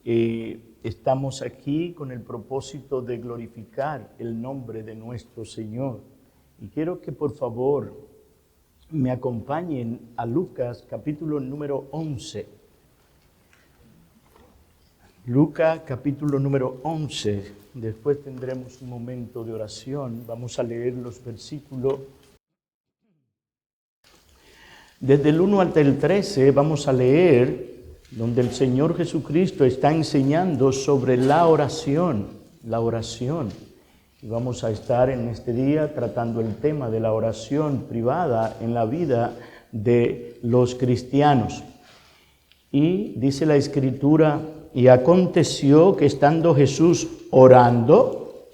Estamos aquí con el propósito de glorificar el nombre de nuestro Señor. Y quiero que por favor me acompañen a Lucas capítulo número 11. Lucas capítulo número 11. Después tendremos un momento de oración. Vamos a leer los versículos. Desde el 1 hasta el 13 vamos a leer donde el Señor Jesucristo está enseñando sobre la oración. Y vamos a estar en este día tratando el tema de la oración privada en la vida de los cristianos. Y dice la Escritura, y aconteció que estando Jesús orando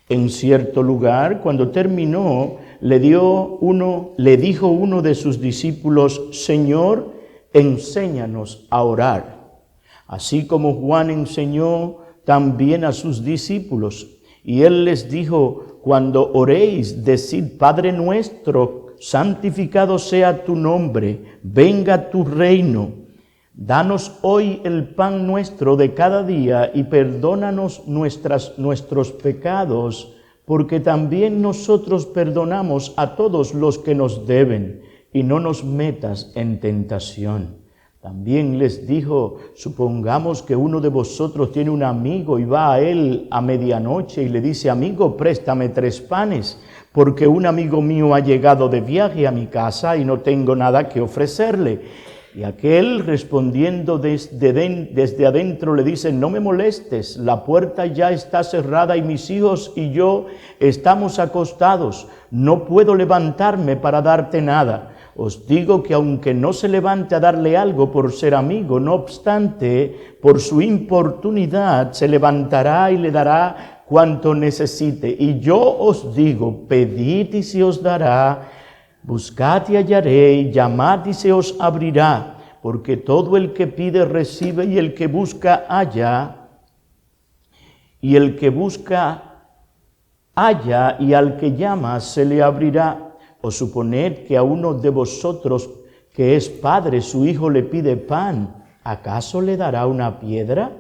en cierto lugar, cuando terminó, le dijo uno de sus discípulos, Señor, enséñanos a orar, así como Juan enseñó también a sus discípulos. Y él les dijo, cuando oréis, decid, Padre nuestro, santificado sea tu nombre, venga tu reino. Danos hoy el pan nuestro de cada día y perdónanos nuestros pecados, porque también nosotros perdonamos a todos los que nos deben, y no nos metas en tentación. También les dijo, supongamos que uno de vosotros tiene un amigo y va a él a medianoche y le dice, amigo, préstame 3 panes, porque un amigo mío ha llegado de viaje a mi casa y no tengo nada que ofrecerle. Y aquel respondiendo desde adentro le dice, no me molestes, la puerta ya está cerrada y mis hijos y yo estamos acostados, no puedo levantarme para darte nada. Os digo que aunque no se levante a darle algo por ser amigo, no obstante, por su importunidad se levantará y le dará cuanto necesite. Y yo os digo, pedid y se os dará, buscad y hallaréis, llamad y se os abrirá, porque todo el que pide recibe, y el que busca halla, y el que busca halla, y al que llama se le abrirá. O suponed que a uno de vosotros que es padre, su hijo le pide pan, ¿acaso le dará una piedra?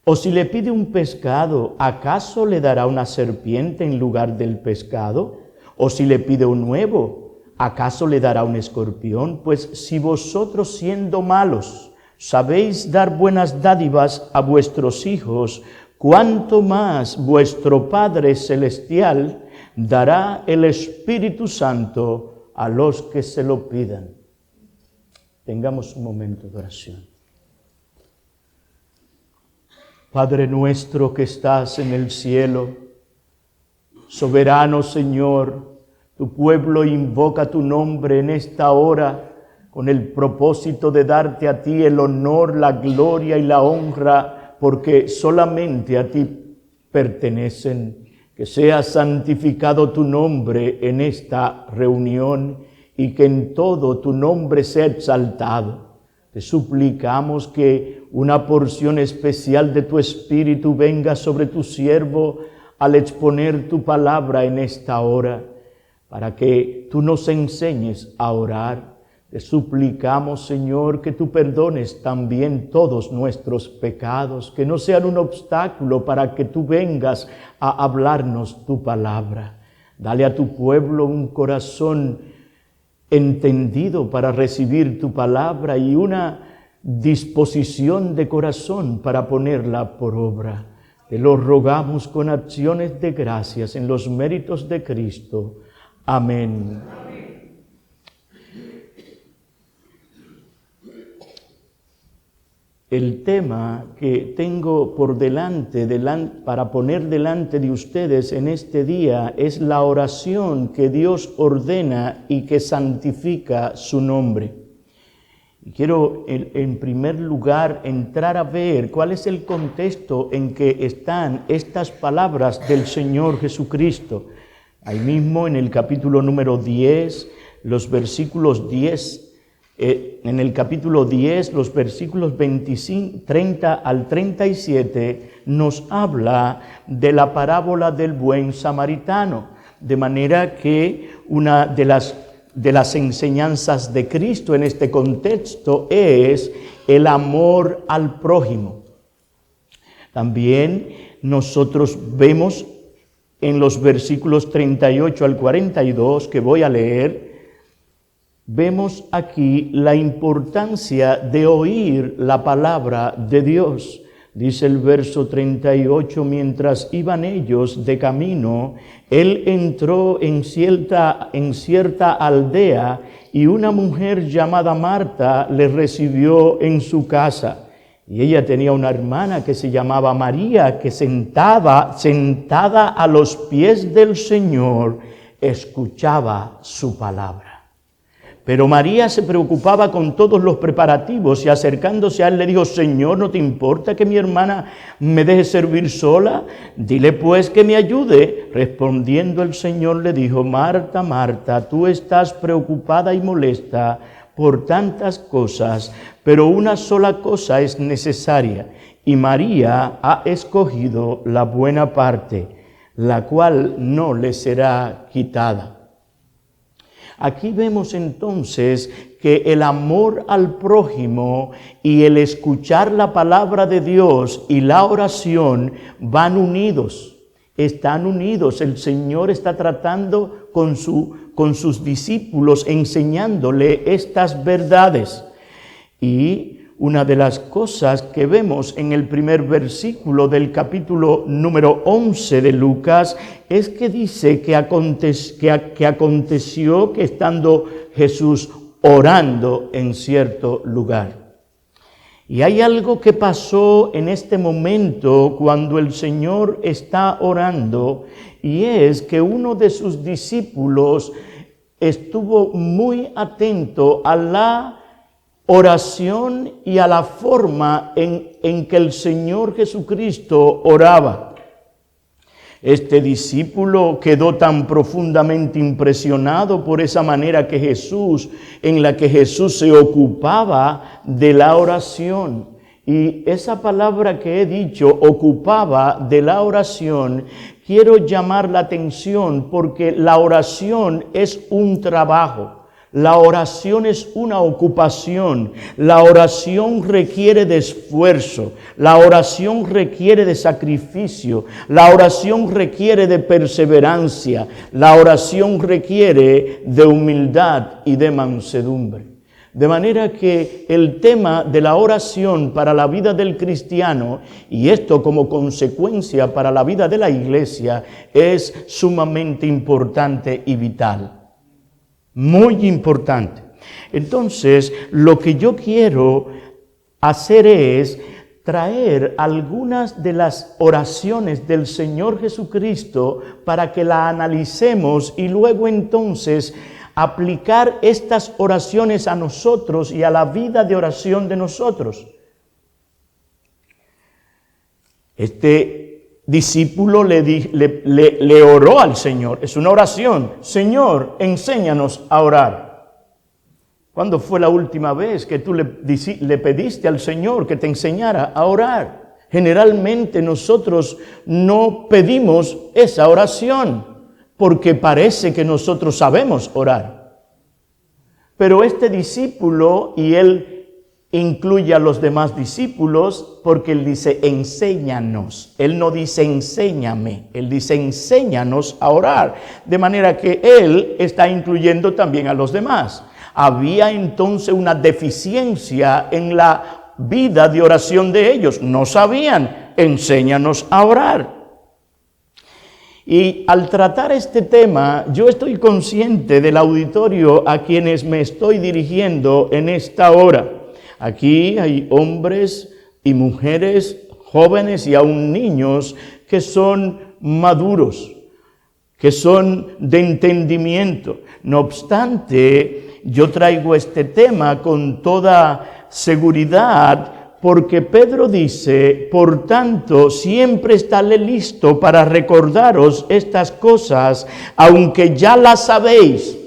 O si le pide un pescado, ¿acaso le dará una serpiente en lugar del pescado? O si le pide un huevo, ¿acaso le dará un escorpión? Pues si vosotros siendo malos sabéis dar buenas dádivas a vuestros hijos, ¿cuánto más vuestro Padre Celestial dará el Espíritu Santo a los que se lo pidan? Tengamos un momento de oración. Padre nuestro que estás en el cielo, soberano Señor, tu pueblo invoca tu nombre en esta hora con el propósito de darte a ti el honor, la gloria y la honra, porque solamente a ti pertenecen. Que sea santificado tu nombre en esta reunión y que en todo tu nombre sea exaltado. Te suplicamos que una porción especial de tu Espíritu venga sobre tu siervo al exponer tu palabra en esta hora, para que tú nos enseñes a orar. Te suplicamos, Señor, que tú perdones también todos nuestros pecados, que no sean un obstáculo para que tú vengas a hablarnos tu palabra. Dale a tu pueblo un corazón entendido para recibir tu palabra y una disposición de corazón para ponerla por obra. Te lo rogamos con acciones de gracias en los méritos de Cristo. Amén. El tema que tengo por delante para poner delante de ustedes en este día es la oración que Dios ordena y que santifica su nombre. Y quiero en primer lugar entrar a ver cuál es el contexto en que están estas palabras del Señor Jesucristo. Ahí mismo en el capítulo número 10, los versículos 10, en el capítulo 10, los versículos 30 al 37, nos habla de la parábola del buen samaritano, de manera que una de las enseñanzas de Cristo en este contexto es el amor al prójimo. También nosotros vemos en los versículos 38 al 42 que voy a leer, vemos aquí la importancia de oír la palabra de Dios. Dice el verso 38, mientras iban ellos de camino, él entró en cierta aldea y una mujer llamada Marta le recibió en su casa. Y ella tenía una hermana que se llamaba María, que sentada a los pies del Señor, escuchaba su palabra. Pero María se preocupaba con todos los preparativos y acercándose a él le dijo, Señor, ¿no te importa que mi hermana me deje servir sola? Dile pues que me ayude. Respondiendo el Señor le dijo, Marta, Marta, tú estás preocupada y molesta por tantas cosas, pero una sola cosa es necesaria, y María ha escogido la buena parte, la cual no le será quitada. Aquí vemos entonces que el amor al prójimo y el escuchar la palabra de Dios y la oración van unidos, están unidos. El Señor está tratando con sus discípulos, enseñándole estas verdades. Y una de las cosas que vemos en el primer versículo del capítulo número 11 de Lucas es que dice que aconteció que estando Jesús orando en cierto lugar. Y hay algo que pasó en este momento cuando el Señor está orando, y es que uno de sus discípulos estuvo muy atento a la oración y a la forma en que el Señor Jesucristo oraba. Este discípulo quedó tan profundamente impresionado por esa manera en la que Jesús se ocupaba de la oración. Y esa palabra que he dicho, ocupaba de la oración, quiero llamar la atención porque la oración es un trabajo. La oración es una ocupación, la oración requiere de esfuerzo, la oración requiere de sacrificio, la oración requiere de perseverancia, la oración requiere de humildad y de mansedumbre. De manera que el tema de la oración para la vida del cristiano, y esto como consecuencia para la vida de la iglesia, es sumamente importante y vital. Muy importante. Entonces, lo que yo quiero hacer es traer algunas de las oraciones del Señor Jesucristo para que la analicemos y luego entonces aplicar estas oraciones a nosotros y a la vida de oración de nosotros. Este discípulo le oró al Señor. Es una oración. Señor, enséñanos a orar. ¿Cuándo fue la última vez que tú le pediste al Señor que te enseñara a orar? Generalmente nosotros no pedimos esa oración porque parece que nosotros sabemos orar. Pero este discípulo, y él incluye a los demás discípulos, porque él dice enséñanos. Él no dice enséñame, él dice enséñanos a orar. De manera que él está incluyendo también a los demás. Había entonces una deficiencia en la vida de oración de ellos. No sabían, enséñanos a orar. Y al tratar este tema, yo estoy consciente del auditorio a quienes me estoy dirigiendo en esta hora. Aquí hay hombres y mujeres, jóvenes y aún niños que son maduros, que son de entendimiento. No obstante, yo traigo este tema con toda seguridad porque Pedro dice, por tanto, siempre estaré listo para recordaros estas cosas, aunque ya las sabéis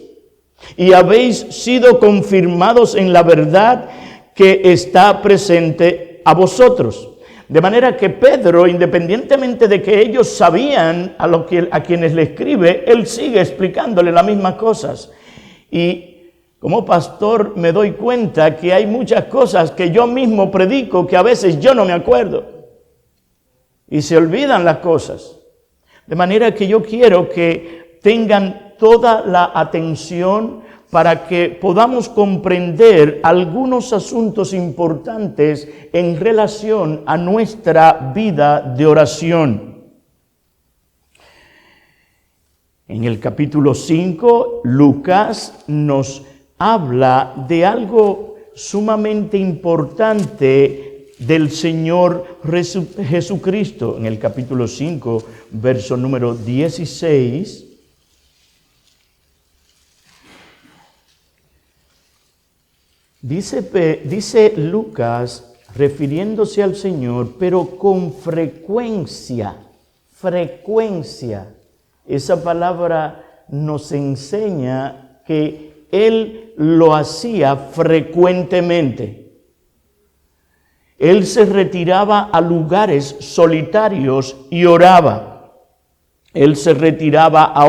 y habéis sido confirmados en la verdad que está presente a vosotros. De manera que Pedro, independientemente de que ellos sabían a quienes le escribe, él sigue explicándole las mismas cosas. Y como pastor me doy cuenta que hay muchas cosas que yo mismo predico que a veces yo no me acuerdo. y se olvidan las cosas. De manera que yo quiero que tengan toda la atención para que podamos comprender algunos asuntos importantes en relación a nuestra vida de oración. En el capítulo 5, Lucas nos habla de algo sumamente importante del Señor Jesucristo. En el capítulo 5, verso número 16, dice Lucas, refiriéndose al Señor, pero con frecuencia. Esa palabra nos enseña que Él lo hacía frecuentemente. Él se retiraba a lugares solitarios y oraba. Él se retiraba a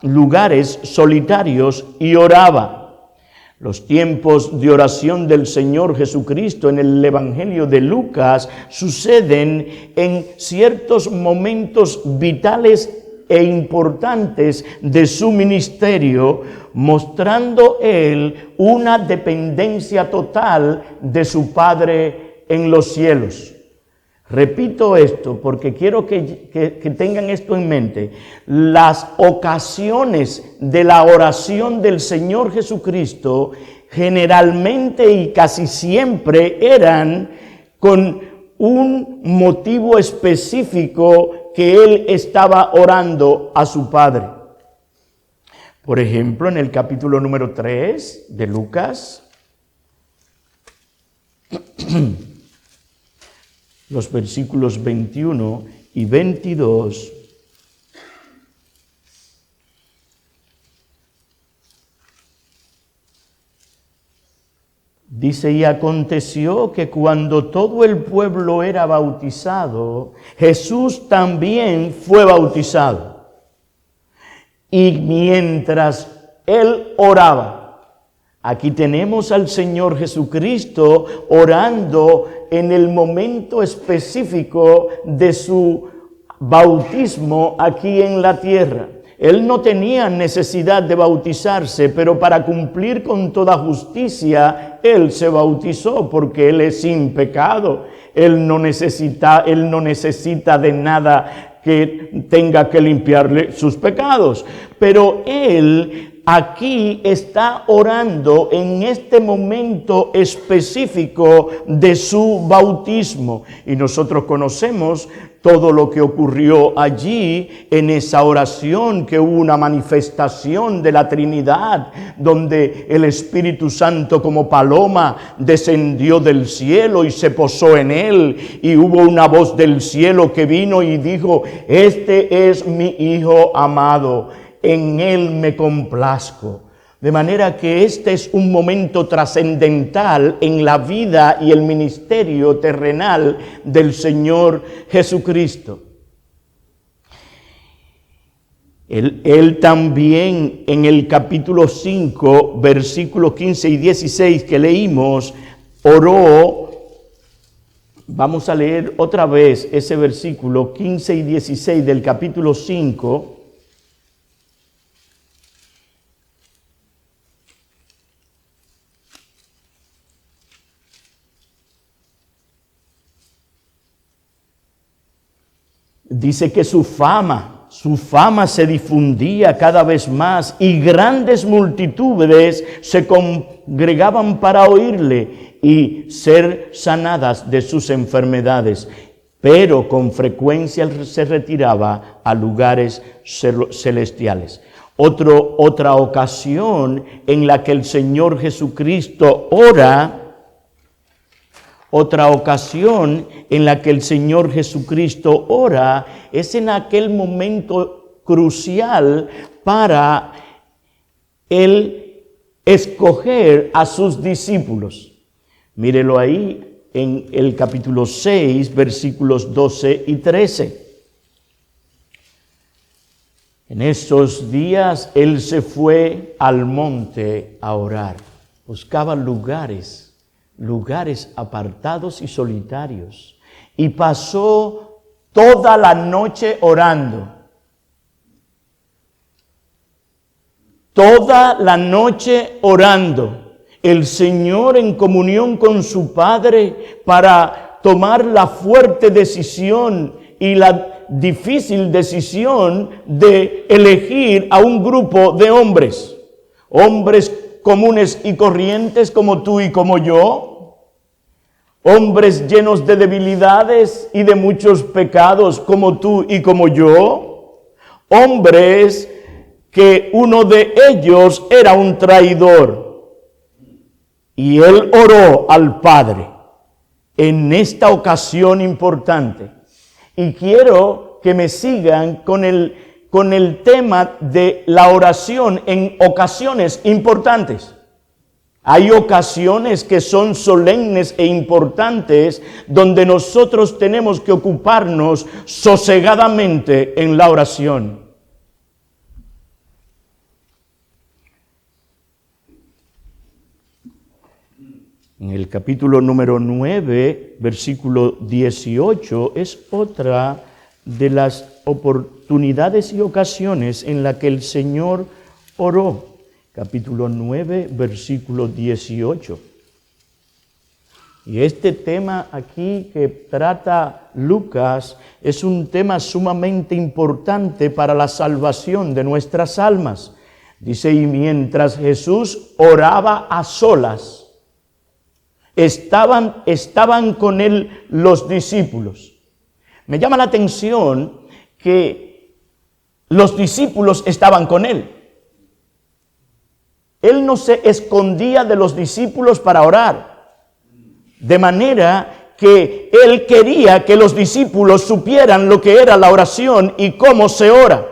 lugares solitarios y oraba. Los tiempos de oración del Señor Jesucristo en el Evangelio de Lucas suceden en ciertos momentos vitales e importantes de su ministerio, mostrando él una dependencia total de su Padre en los cielos. Repito esto porque quiero que tengan esto en mente. Las ocasiones de la oración del Señor Jesucristo generalmente y casi siempre eran con un motivo específico que Él estaba orando a su Padre. Por ejemplo, en el capítulo número 3 de Lucas, los versículos 21 y 22, dice, y aconteció que cuando todo el pueblo era bautizado, Jesús también fue bautizado. Y mientras él oraba, aquí tenemos al Señor Jesucristo orando en el momento específico de su bautismo aquí en la tierra. Él no tenía necesidad de bautizarse, pero para cumplir con toda justicia, Él se bautizó porque Él es sin pecado. Él no necesita de nada que tenga que limpiarle sus pecados. Pero Él aquí está orando en este momento específico de su bautismo. Y nosotros conocemos todo lo que ocurrió allí en esa oración, que hubo una manifestación de la Trinidad, donde el Espíritu Santo como paloma descendió del cielo y se posó en él, y hubo una voz del cielo que vino y dijo: este es mi Hijo amado, en él me complazco. De manera que este es un momento trascendental en la vida y el ministerio terrenal del Señor Jesucristo. Él también en el capítulo 5, versículos 15 y 16 que leímos, oró. Vamos a leer otra vez ese versículo 15 y 16 del capítulo 5. Dice que su fama se difundía cada vez más y grandes multitudes se congregaban para oírle y ser sanadas de sus enfermedades. Pero con frecuencia se retiraba a lugares celestiales. Otra ocasión en la que el Señor Jesucristo ora, es en aquel momento crucial para Él escoger a sus discípulos. Mírelo ahí en el capítulo 6, versículos 12 y 13. En esos días Él se fue al monte a orar. Buscaba lugares apartados y solitarios. y pasó toda la noche orando. Toda la noche orando. El Señor en comunión con su Padre para tomar la fuerte decisión y la difícil decisión de elegir a un grupo de hombres. Hombres comunes y corrientes como tú y como yo. Hombres llenos de debilidades y de muchos pecados como tú y como yo. Hombres que uno de ellos era un traidor. Y él oró al Padre en esta ocasión importante. Y quiero que me sigan con el tema de la oración en ocasiones importantes. Hay ocasiones que son solemnes e importantes donde nosotros tenemos que ocuparnos sosegadamente en la oración. En el capítulo número 9, versículo 18, es otra de las oportunidades y ocasiones en la que el Señor oró. Capítulo 9, versículo 18. Y este tema aquí que trata Lucas es un tema sumamente importante para la salvación de nuestras almas. Dice, y mientras Jesús oraba a solas, estaban con él los discípulos. Me llama la atención que los discípulos estaban con él. Él no se escondía de los discípulos para orar. De manera que él quería que los discípulos supieran lo que era la oración y cómo se ora.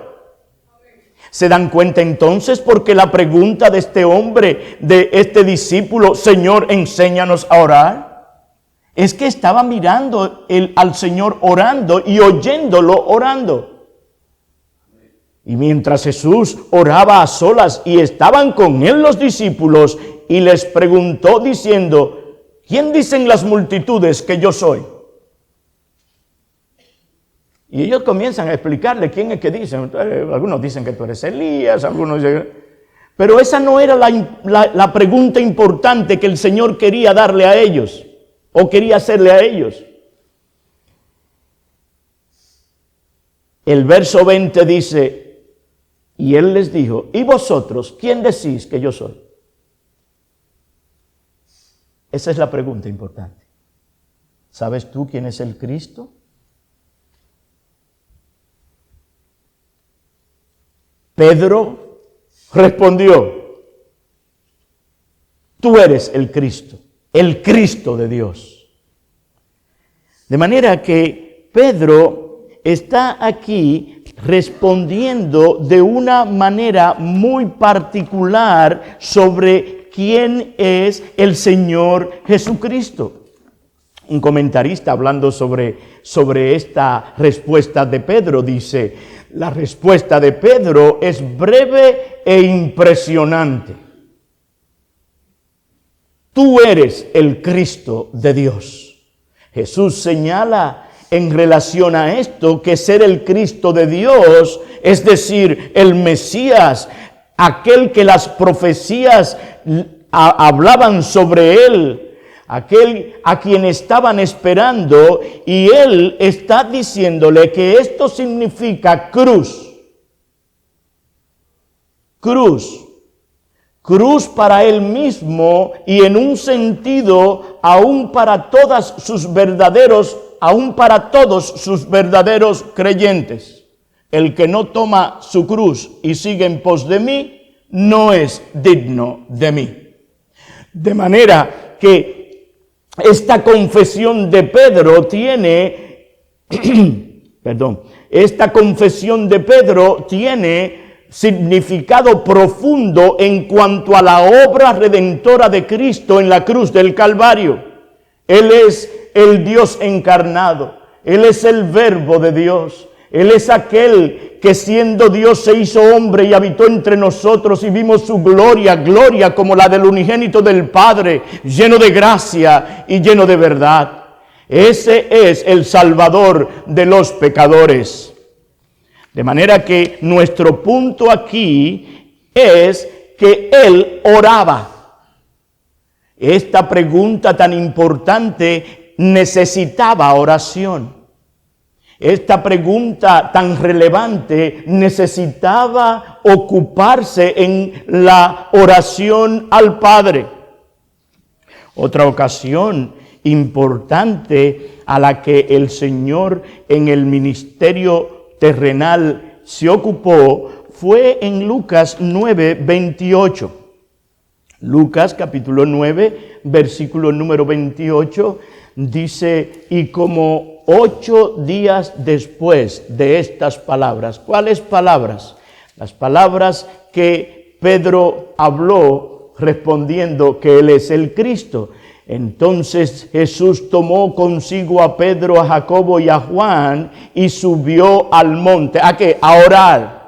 ¿Se dan cuenta entonces porque la pregunta de este hombre, de este discípulo, Señor, enséñanos a orar? Es que estaba mirando al Señor orando y oyéndolo orando. Y mientras Jesús oraba a solas y estaban con él los discípulos y les preguntó diciendo, ¿quién dicen las multitudes que yo soy? Y ellos comienzan a explicarle quién es que dicen. Algunos dicen que tú eres Elías, algunos dicen... Pero esa no era la pregunta importante que el Señor quería darle a ellos, o quería hacerle a ellos. El verso 20 dice, y él les dijo, ¿y vosotros quién decís que yo soy? Esa es la pregunta importante. ¿Sabes tú quién es el Cristo? Pedro respondió, tú eres el Cristo de Dios. De manera que Pedro está aquí respondiendo de una manera muy particular sobre quién es el Señor Jesucristo. Un comentarista hablando sobre esta respuesta de Pedro dice, la respuesta de Pedro es breve e impresionante. Tú eres el Cristo de Dios. Jesús señala en relación a esto que ser el Cristo de Dios, es decir, el Mesías, aquel que las profecías hablaban sobre él, aquel a quien estaban esperando, y él está diciéndole que esto significa cruz. Cruz. Cruz para él mismo y en un sentido aún para todos sus verdaderos creyentes. El que no toma su cruz y sigue en pos de mí, no es digno de mí. De manera que esta confesión de Pedro tiene, esta confesión de Pedro tiene significado profundo en cuanto a la obra redentora de Cristo en la cruz del Calvario. Él es el Dios encarnado, Él es el Verbo de Dios, Él es aquel que siendo Dios se hizo hombre y habitó entre nosotros y vimos su gloria, gloria como la del unigénito del Padre, lleno de gracia y lleno de verdad. Ese es el Salvador de los pecadores. De manera que nuestro punto aquí es que Él oraba. Esta pregunta tan importante necesitaba oración. Esta pregunta tan relevante necesitaba ocuparse en la oración al Padre. Otra ocasión importante a la que el Señor en el ministerio terrenal se ocupó fue en Lucas 9:28. Lucas capítulo 9, versículo número 28, dice, y como 8 días después de estas palabras. ¿Cuáles palabras? Las palabras que Pedro habló respondiendo que Él es el Cristo. Entonces Jesús tomó consigo a Pedro, a Jacobo y a Juan y subió al monte. ¿A qué? A orar.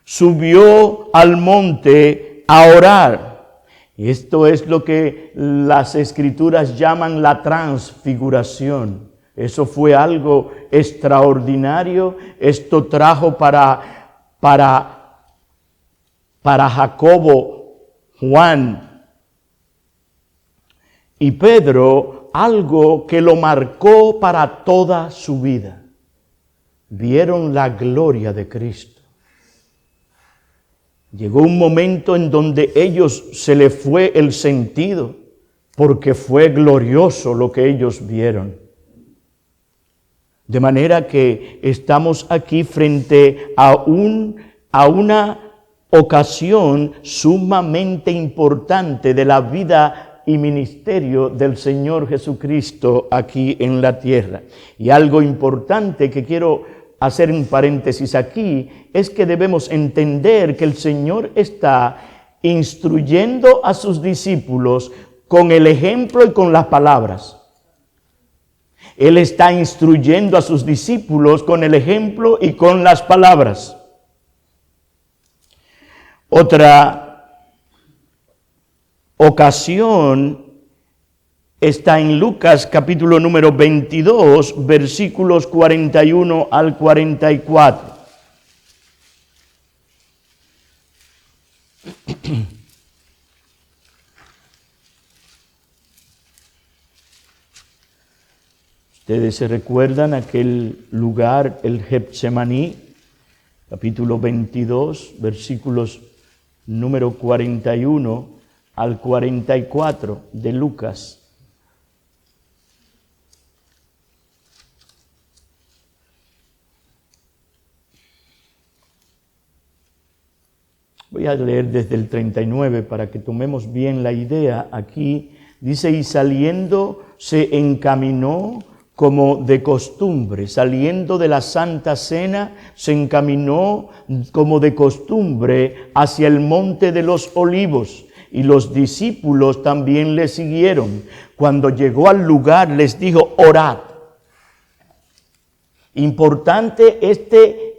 Subió al monte a orar. Esto es lo que las Escrituras llaman la transfiguración. Eso fue algo extraordinario. Esto trajo para Jacobo, Juan y Pedro algo que lo marcó para toda su vida. Vieron la gloria de Cristo. Llegó un momento en donde ellos se les fue el sentido, porque fue glorioso lo que ellos vieron. De manera que estamos aquí frente a una ocasión sumamente importante de la vida y ministerio del Señor Jesucristo aquí en la tierra. Y algo importante que quiero hacer un paréntesis aquí es que debemos entender que el Señor está instruyendo a sus discípulos con el ejemplo y con las palabras. Él está instruyendo a sus discípulos con el ejemplo y con las palabras. Otra ocasión está en Lucas capítulo número 22, versículos 41 al 44. Ustedes se recuerdan aquel lugar, el Getsemaní, capítulo 22, versículos número 41 al 44 de Lucas. Voy a leer desde el 39 para que tomemos bien la idea. Aquí dice, y saliendo se encaminó como de costumbre, saliendo de la Santa Cena, se encaminó como de costumbre hacia el monte de los Olivos, y los discípulos también le siguieron. Cuando llegó al lugar les dijo, orad. Importante,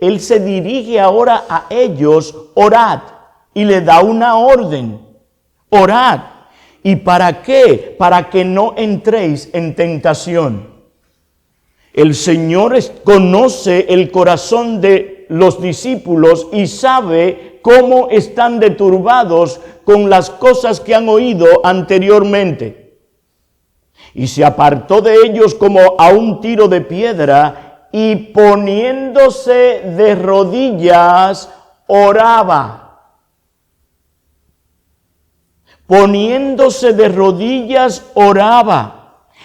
él se dirige ahora a ellos, orad. Y le da una orden, orad. ¿Y para qué? Para que no entréis en tentación. El Señor conoce el corazón de los discípulos y sabe cómo están deturbados con las cosas que han oído anteriormente. Y se apartó de ellos como a un tiro de piedra y poniéndose de rodillas oraba. Poniéndose de rodillas oraba.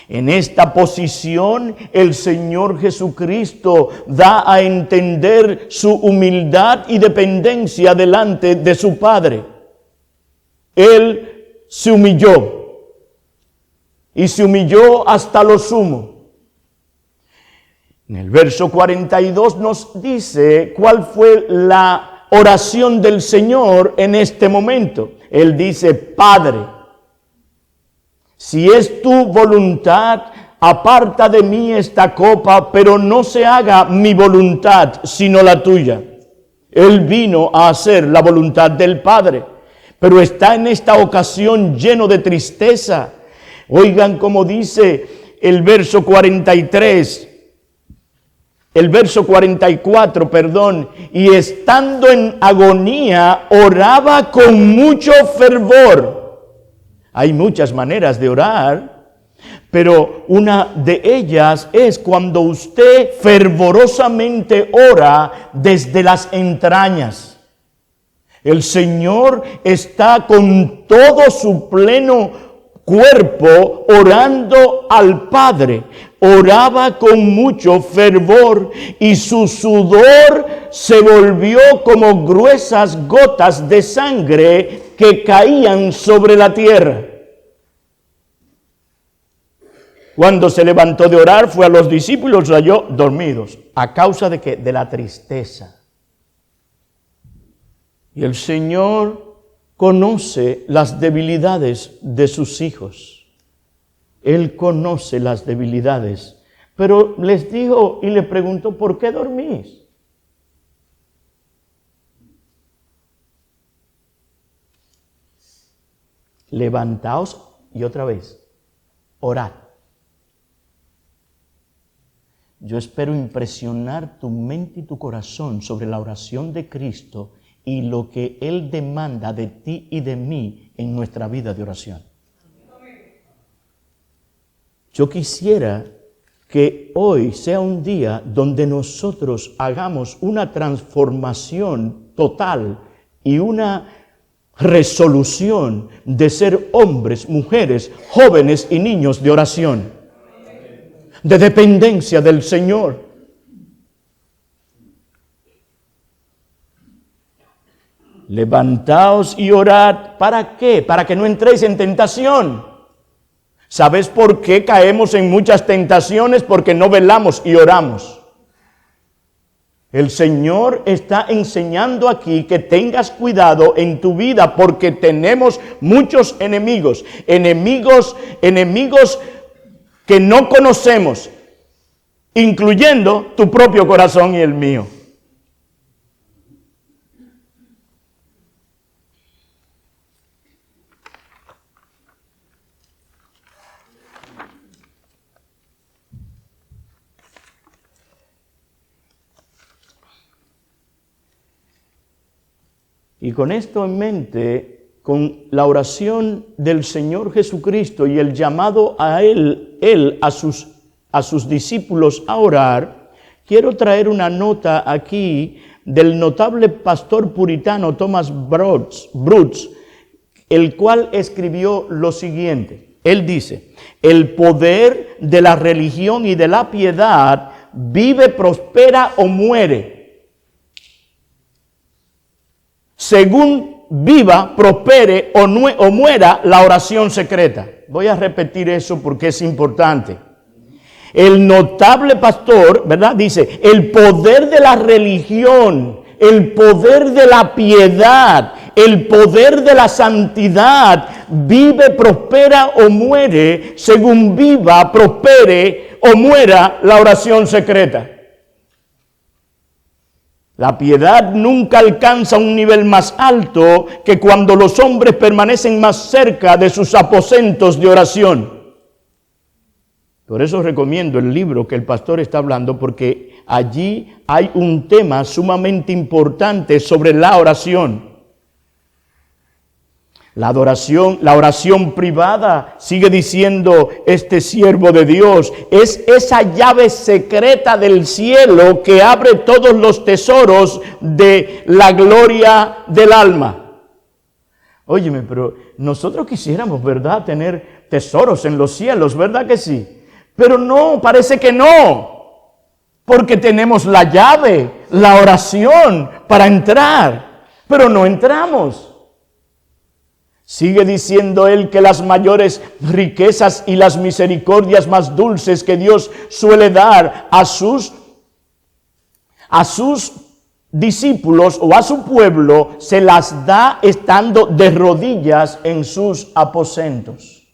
En esta posición el Señor Jesucristo da a entender su humildad y dependencia delante de su Padre. Él se humilló y se humilló hasta lo sumo. En el verso 42 nos dice cuál fue la oración del Señor en este momento. Él dice, Padre, si es tu voluntad, aparta de mí esta copa, pero no se haga mi voluntad, sino la tuya. Él vino a hacer la voluntad del Padre, pero está en esta ocasión lleno de tristeza. Oigan cómo dice el verso 43, el verso 44, perdón. Y estando en agonía, oraba con mucho fervor. Hay muchas maneras de orar, pero una de ellas es cuando usted fervorosamente ora desde las entrañas. El Señor está con todo su pleno cuerpo orando al Padre. Oraba con mucho fervor y su sudor se volvió como gruesas gotas de sangre que caían sobre la tierra. Cuando se levantó de orar, fue a los discípulos y los halló dormidos. ¿A causa de qué? De la tristeza. Y el Señor conoce las debilidades de sus hijos. Él conoce las debilidades. Pero les dijo y le preguntó, ¿por qué dormís? Levantaos y otra vez, orad. Yo espero impresionar tu mente y tu corazón sobre la oración de Cristo y lo que Él demanda de ti y de mí en nuestra vida de oración. Yo quisiera que hoy sea un día donde nosotros hagamos una transformación total y una resolución de ser hombres, mujeres, jóvenes y niños de oración, de dependencia del Señor. Levantaos y orad. ¿Para qué? Para que no entréis en tentación. ¿Sabes por qué caemos en muchas tentaciones? Porque no velamos y oramos. El Señor está enseñando aquí que tengas cuidado en tu vida porque tenemos muchos enemigos. Enemigos que no conocemos, incluyendo tu propio corazón y el mío. Y con esto en mente, con la oración del Señor Jesucristo y el llamado a Él a sus discípulos a orar, quiero traer una nota aquí del notable pastor puritano Thomas Brooks, el cual escribió lo siguiente. Él dice, el poder de la religión y de la piedad vive, prospera o muere. Según viva, prospere o muera la oración secreta. Voy a repetir eso porque es importante. El notable pastor, ¿verdad? Dice, el poder de la religión, el poder de la piedad, el poder de la santidad, vive, prospera o muere, según viva, prospere o muera la oración secreta. La piedad nunca alcanza un nivel más alto que cuando los hombres permanecen más cerca de sus aposentos de oración. Por eso recomiendo el libro que el pastor está hablando, porque allí hay un tema sumamente importante sobre la oración. La oración privada, sigue diciendo este siervo de Dios, es esa llave secreta del cielo que abre todos los tesoros de la gloria del alma. Óyeme, pero nosotros quisiéramos, ¿verdad?, tener tesoros en los cielos, ¿verdad que sí? Pero no, parece que no, porque tenemos la llave, la oración para entrar, pero no entramos. Sigue diciendo él que las mayores riquezas y las misericordias más dulces que Dios suele dar a sus discípulos o a su pueblo, se las da estando de rodillas en sus aposentos.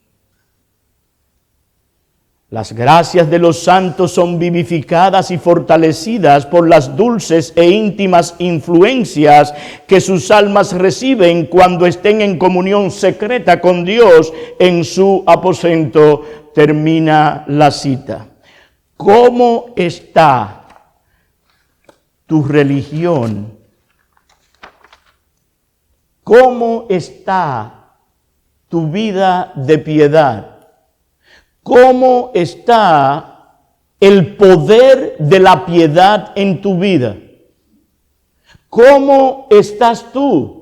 Las gracias de los santos son vivificadas y fortalecidas por las dulces e íntimas influencias que sus almas reciben cuando estén en comunión secreta con Dios en su aposento. Termina la cita. ¿Cómo está tu religión? ¿Cómo está tu vida de piedad? ¿Cómo está el poder de la piedad en tu vida? ¿Cómo estás tú?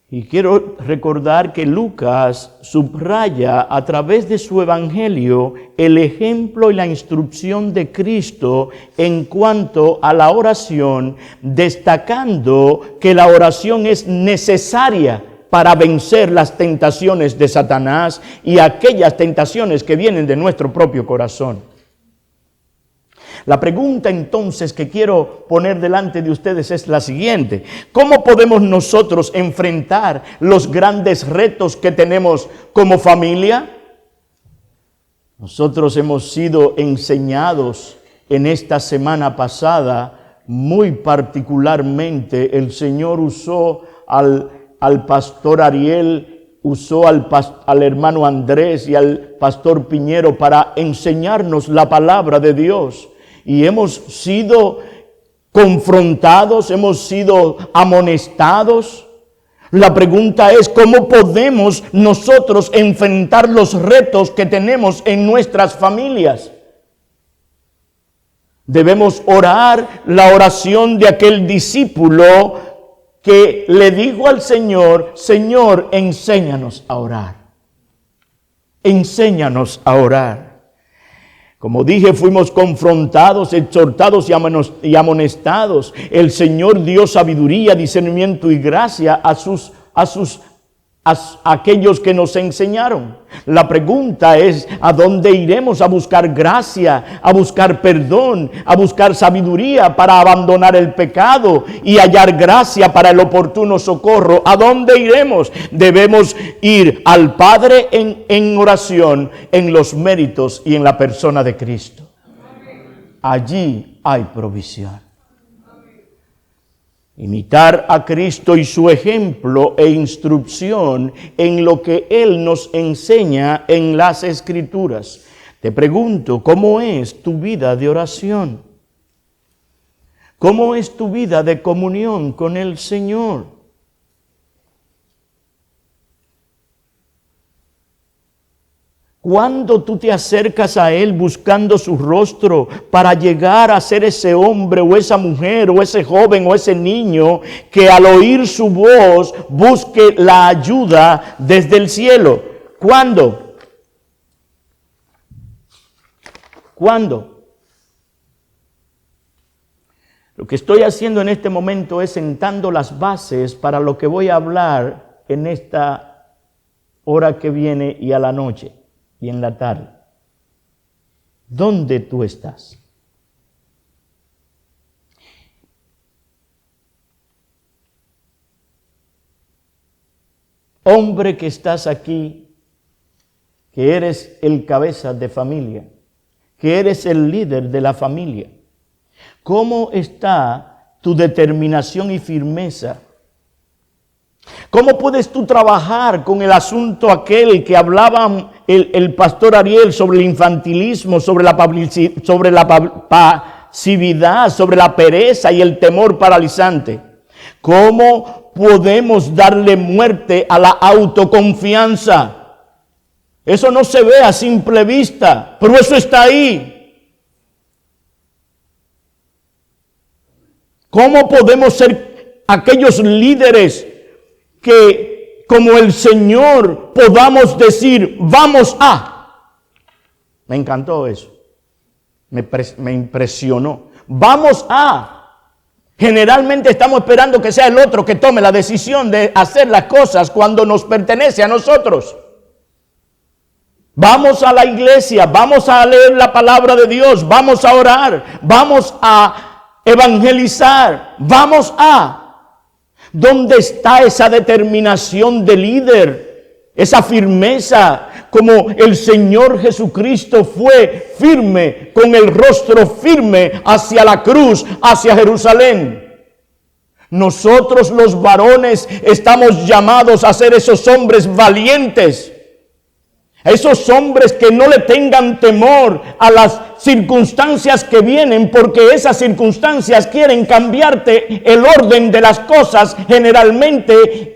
Y quiero recordar que Lucas subraya a través de su evangelio el ejemplo y la instrucción de Cristo en cuanto a la oración, destacando que la oración es necesaria para vencer las tentaciones de Satanás y aquellas tentaciones que vienen de nuestro propio corazón. La pregunta entonces que quiero poner delante de ustedes es la siguiente: ¿cómo podemos nosotros enfrentar los grandes retos que tenemos como familia? Nosotros hemos sido enseñados en esta semana pasada, muy particularmente el Señor usó al pastor Ariel, usó al hermano Andrés y al pastor Piñero para enseñarnos la palabra de Dios. Y hemos sido confrontados, hemos sido amonestados. La pregunta es, ¿cómo podemos nosotros enfrentar los retos que tenemos en nuestras familias? Debemos orar la oración de aquel discípulo que le dijo al Señor: Señor, enséñanos a orar. Enséñanos a orar. Como dije, fuimos confrontados, exhortados y amonestados. El Señor dio sabiduría, discernimiento y gracia a aquellos que nos enseñaron. La pregunta es, ¿a dónde iremos a buscar gracia, a buscar perdón, a buscar sabiduría para abandonar el pecado y hallar gracia para el oportuno socorro? ¿A dónde iremos? Debemos ir al Padre en oración, en los méritos y en la persona de Cristo. Allí hay provisión. Imitar a Cristo y su ejemplo e instrucción en lo que Él nos enseña en las Escrituras. Te pregunto, ¿cómo es tu vida de oración? ¿Cómo es tu vida de comunión con el Señor? Cuando tú te acercas a Él buscando su rostro para llegar a ser ese hombre o esa mujer o ese joven o ese niño que al oír su voz busque la ayuda desde el cielo. ¿Cuándo? ¿Cuándo? Lo que estoy haciendo en este momento es sentando las bases para lo que voy a hablar en esta hora que viene y a la noche. Y en la tarde. ¿Dónde tú estás? Hombre que estás aquí, que eres el cabeza de familia, que eres el líder de la familia. ¿Cómo está tu determinación y firmeza? ¿Cómo puedes tú trabajar con el asunto aquel que hablaba el pastor Ariel sobre el infantilismo, sobre la pasividad, sobre la pereza y el temor paralizante? ¿Cómo podemos darle muerte a la autoconfianza? Eso no se ve a simple vista, pero eso está ahí. ¿Cómo podemos ser aquellos líderes que, como el Señor, podamos decir, vamos a? Me encantó eso. Me impresionó. Vamos a. Generalmente estamos esperando que sea el otro que tome la decisión de hacer las cosas cuando nos pertenece a nosotros. Vamos a la iglesia, vamos a leer la palabra de Dios, vamos a orar, vamos a evangelizar, vamos a. ¿Dónde está esa determinación de líder? Esa firmeza, como el Señor Jesucristo fue firme, con el rostro firme hacia la cruz, hacia Jerusalén. Nosotros los varones estamos llamados a ser esos hombres valientes, esos hombres que no le tengan temor a las circunstancias que vienen, porque esas circunstancias quieren cambiarte el orden de las cosas generalmente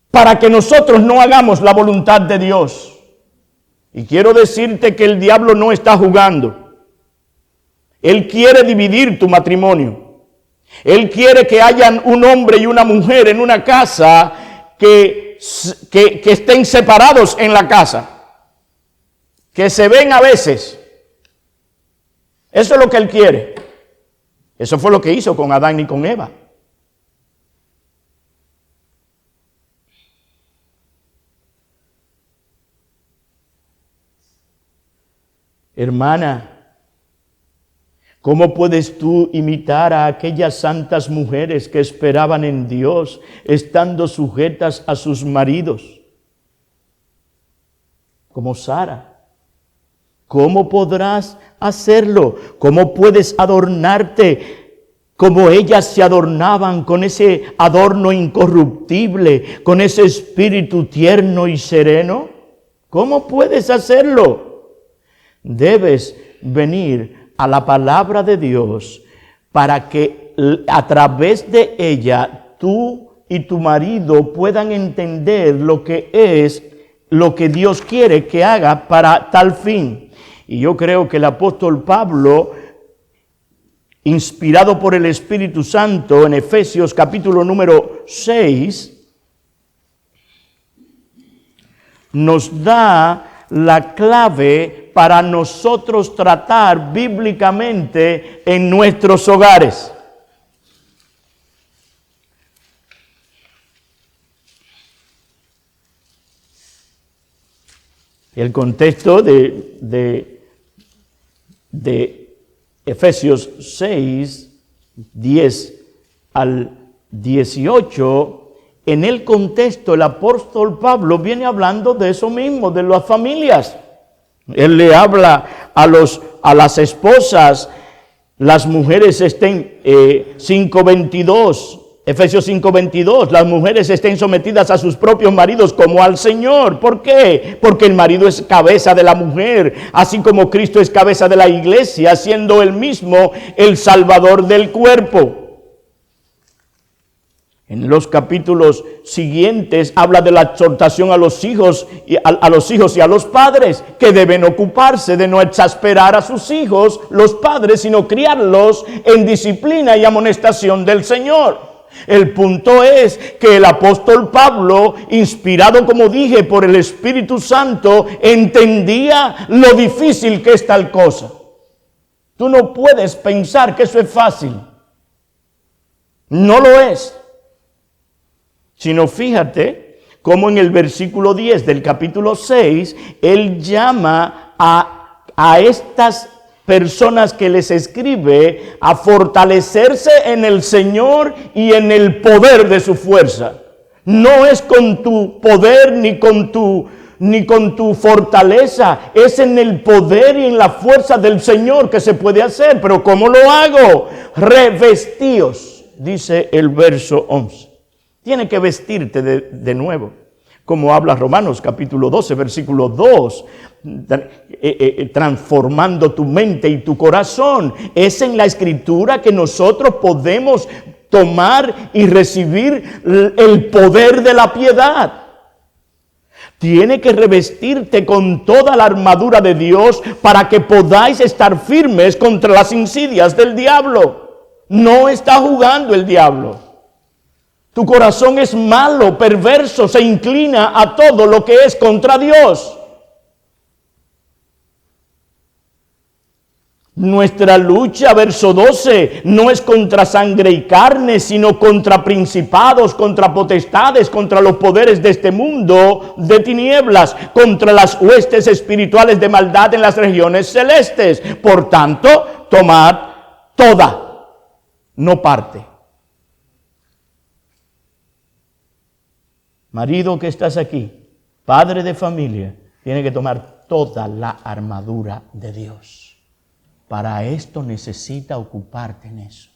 para que nosotros no hagamos la voluntad de Dios. Y quiero decirte que el diablo no está jugando. Él quiere dividir tu matrimonio. Él quiere que hayan un hombre y una mujer en una casa que estén separados en la casa, que se ven a veces. Eso es lo que él quiere. Eso fue lo que hizo con Adán y con Eva. Hermana, ¿cómo puedes tú imitar a aquellas santas mujeres que esperaban en Dios, estando sujetas a sus maridos? Como Sara. ¿Cómo podrás hacerlo? ¿Cómo puedes adornarte como ellas se adornaban, con ese adorno incorruptible, con ese espíritu tierno y sereno? ¿Cómo puedes hacerlo? Debes venir a la palabra de Dios para que a través de ella tú y tu marido puedan entender lo que es lo que Dios quiere que haga para tal fin. Y yo creo que el apóstol Pablo, inspirado por el Espíritu Santo, en Efesios capítulo número 6, nos da la clave para nosotros tratar bíblicamente en nuestros hogares. El contexto de Efesios 6, 10 al 18, en el contexto el apóstol Pablo viene hablando de eso mismo, de las familias. Él le habla a las esposas, las mujeres estén, 5:22, Efesios 5:22, las mujeres estén sometidas a sus propios maridos como al Señor. ¿Por qué? Porque el marido es cabeza de la mujer, así como Cristo es cabeza de la iglesia, siendo él mismo el Salvador del cuerpo. En los capítulos siguientes habla de la exhortación a los hijos y a los padres, que deben ocuparse de no exasperar a sus hijos, los padres, sino criarlos en disciplina y amonestación del Señor. El punto es que el apóstol Pablo, inspirado, como dije, por el Espíritu Santo, entendía lo difícil que es tal cosa. Tú no puedes pensar que eso es fácil. No lo es. Sino fíjate cómo en el versículo 10 del capítulo 6, él llama a estas personas que les escribe a fortalecerse en el Señor y en el poder de su fuerza. No es con tu poder ni con tu fortaleza, es en el poder y en la fuerza del Señor que se puede hacer. Pero ¿cómo lo hago? Revestíos, dice el verso 11. Tiene que vestirte de nuevo, como habla Romanos capítulo 12, versículo 2, transformando tu mente y tu corazón. Es en la Escritura que nosotros podemos tomar y recibir el poder de la piedad. Tiene que revestirte con toda la armadura de Dios para que podáis estar firmes contra las insidias del diablo. No está jugando el diablo. Tu corazón es malo, perverso, se inclina a todo lo que es contra Dios. Nuestra lucha, verso 12, no es contra sangre y carne, sino contra principados, contra potestades, contra los poderes de este mundo de tinieblas, contra las huestes espirituales de maldad en las regiones celestes. Por tanto, tomad toda, no parte. marido que estás aquí, padre de familia, tiene que tomar toda la armadura de Dios. Para esto necesita ocuparte en eso.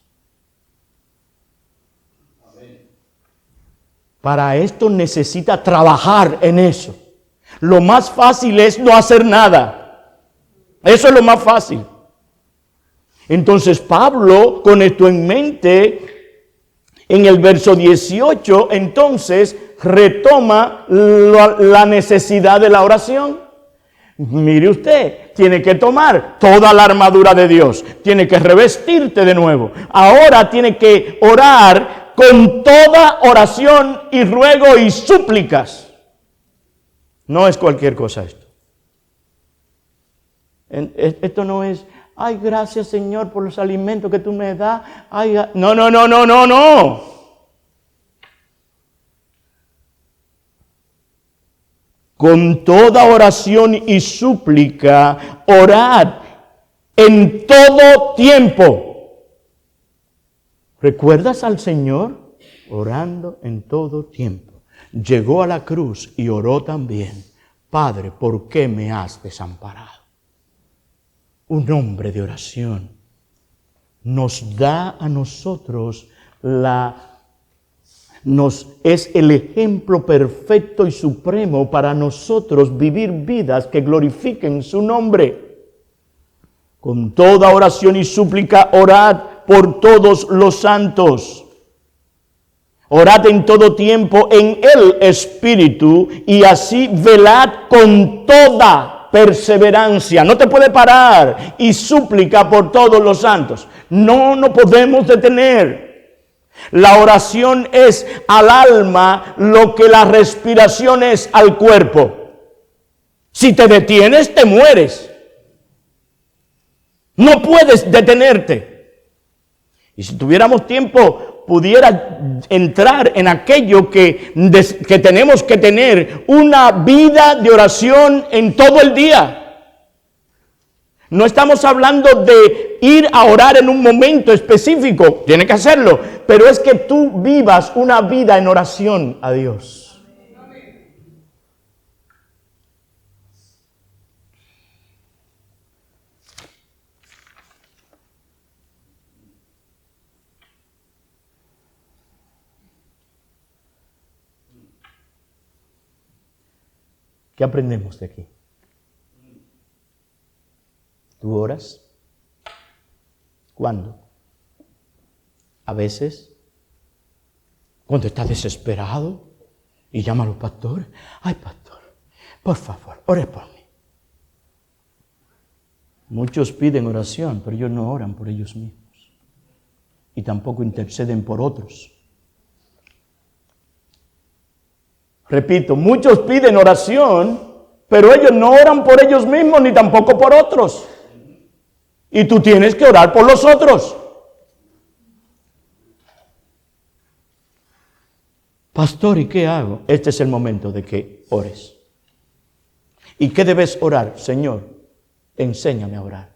Para esto necesita trabajar en eso. Lo más fácil es no hacer nada. Eso es lo más fácil. Entonces Pablo, con esto en mente, en el verso 18, entonces retoma la necesidad de la oración. Mire usted, tiene que tomar toda la armadura de Dios, tiene que revestirte de nuevo. Ahora tiene que orar con toda oración y ruego y súplicas. No es cualquier cosa esto. Esto no es, ay, gracias Señor por los alimentos que tú me das. Ay, no. Con toda oración y súplica, orad en todo tiempo. ¿Recuerdas al Señor? Orando en todo tiempo. Llegó a la cruz y oró también. Padre, ¿por qué me has desamparado? Un hombre de oración nos da a nosotros es el ejemplo perfecto y supremo para nosotros vivir vidas que glorifiquen su nombre. Con toda oración y súplica, orad por todos los santos. Orad en todo tiempo en el Espíritu y así velad con toda perseverancia. No te puede parar y súplica por todos los santos. No podemos detener. La oración es al alma lo que la respiración es al cuerpo. Si te detienes, te mueres. No puedes detenerte. Y si tuviéramos tiempo, pudiera entrar en aquello que tenemos que tener una vida de oración en todo el día. No estamos hablando de ir a orar en un momento específico, tiene que hacerlo, pero es que tú vivas una vida en oración a Dios. ¿Qué aprendemos de aquí? ¿Tú oras? ¿Cuándo? A veces, cuando estás desesperado y llama a los pastores. Ay, pastor, por favor, ore por mí. Muchos piden oración, pero ellos no oran por ellos mismos. Y tampoco interceden por otros. Repito, muchos piden oración, pero ellos no oran por ellos mismos ni tampoco por otros. Y tú tienes que orar por los otros. Pastor, ¿y qué hago? Este es el momento de que ores. ¿Y qué debes orar? Señor, enséñame a orar.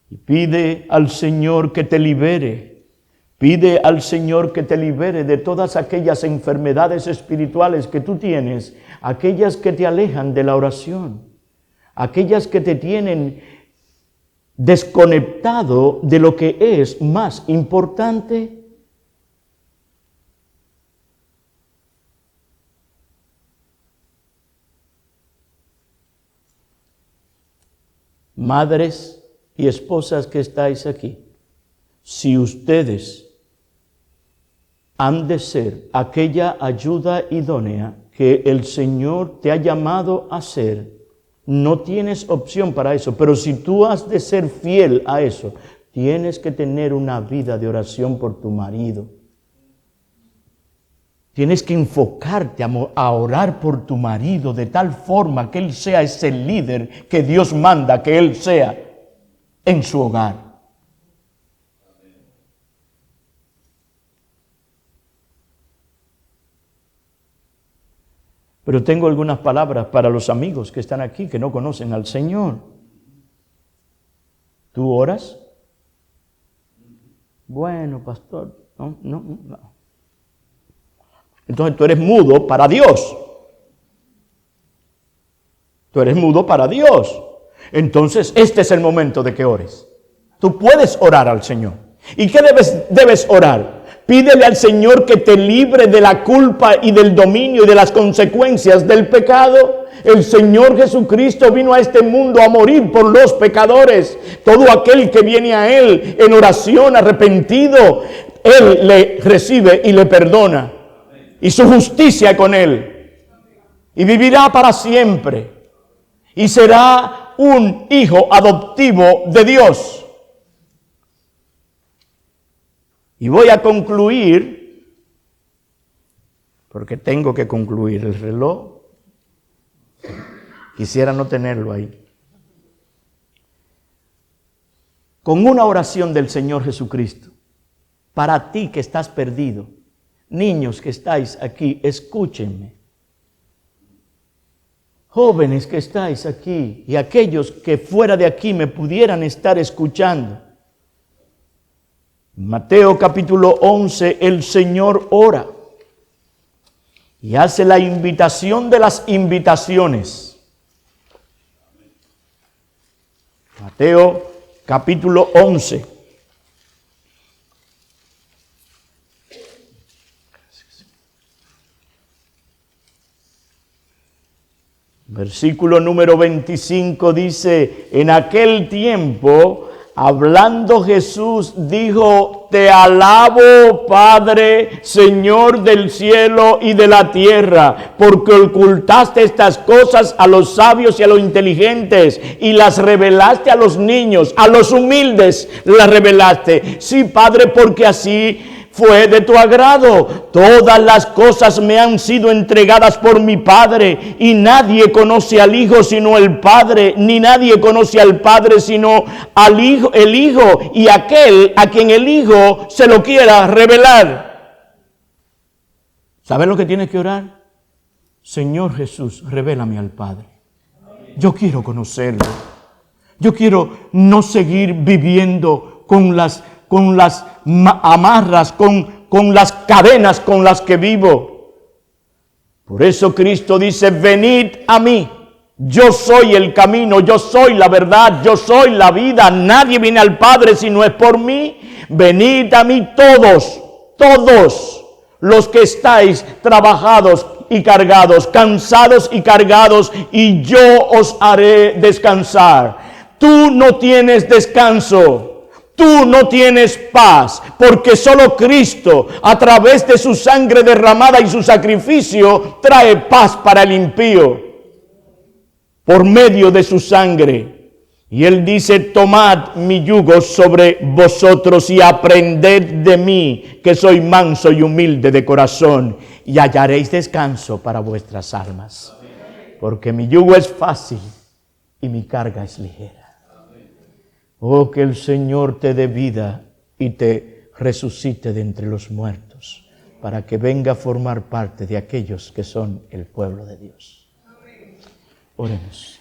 Y pide al Señor que te libere. Pide al Señor que te libere de todas aquellas enfermedades espirituales que tú tienes, aquellas que te alejan de la oración. Aquellas que te tienen desconectado de lo que es más importante. Madres y esposas que estáis aquí, si ustedes han de ser aquella ayuda idónea que el Señor te ha llamado a ser, no tienes opción para eso, pero si tú has de ser fiel a eso, tienes que tener una vida de oración por tu marido. Tienes que enfocarte a orar por tu marido de tal forma que él sea ese líder que Dios manda que él sea en su hogar. Pero tengo algunas palabras para los amigos que están aquí, que no conocen al Señor. ¿Tú oras? Bueno, pastor, no. Entonces tú eres mudo para Dios. Tú eres mudo para Dios. Entonces este es el momento de que ores. Tú puedes orar al Señor. ¿Y qué debes orar? Pídele al Señor que te libre de la culpa y del dominio y de las consecuencias del pecado. El Señor Jesucristo vino a este mundo a morir por los pecadores. Todo aquel que viene a Él en oración, arrepentido, Él le recibe y le perdona. Y su justicia con Él. Y vivirá para siempre. Y será un hijo adoptivo de Dios. Y voy a concluir, porque tengo que concluir el reloj. Quisiera no tenerlo ahí. Con una oración del Señor Jesucristo. Para ti que estás perdido. Niños que estáis aquí, escúchenme. Jóvenes que estáis aquí y aquellos que fuera de aquí me pudieran estar escuchando. Mateo capítulo 11, el Señor ora y hace la invitación de las invitaciones. Mateo capítulo 11. Versículo número 25 dice, en aquel tiempo, hablando Jesús, dijo, te alabo, Padre, Señor del cielo y de la tierra, porque ocultaste estas cosas a los sabios y a los inteligentes, y las revelaste a los niños, a los humildes las revelaste. Sí, Padre, porque así fue de tu agrado. Todas las cosas me han sido entregadas por mi Padre, y nadie conoce al Hijo sino el Padre, ni nadie conoce al Padre sino al Hijo, el Hijo, y aquel a quien el Hijo se lo quiera revelar. ¿Sabes lo que tienes que orar? Señor Jesús, revélame al Padre. Yo quiero conocerlo. Yo quiero no seguir viviendo con las amarras, con las cadenas con las que vivo. Por eso Cristo dice, venid a mí. Yo soy el camino, yo soy la verdad, yo soy la vida. Nadie viene al Padre si no es por mí. Venid a mí todos los que estáis trabajados y cargados, cansados y cargados, y yo os haré descansar. Tú no tienes descanso. Tú no tienes paz, porque solo Cristo, a través de su sangre derramada y su sacrificio, trae paz para el impío, por medio de su sangre. Y Él dice, tomad mi yugo sobre vosotros y aprended de mí, que soy manso y humilde de corazón, y hallaréis descanso para vuestras almas. Porque mi yugo es fácil y mi carga es ligera. Oh, que el Señor te dé vida y te resucite de entre los muertos, para que venga a formar parte de aquellos que son el pueblo de Dios. Oremos.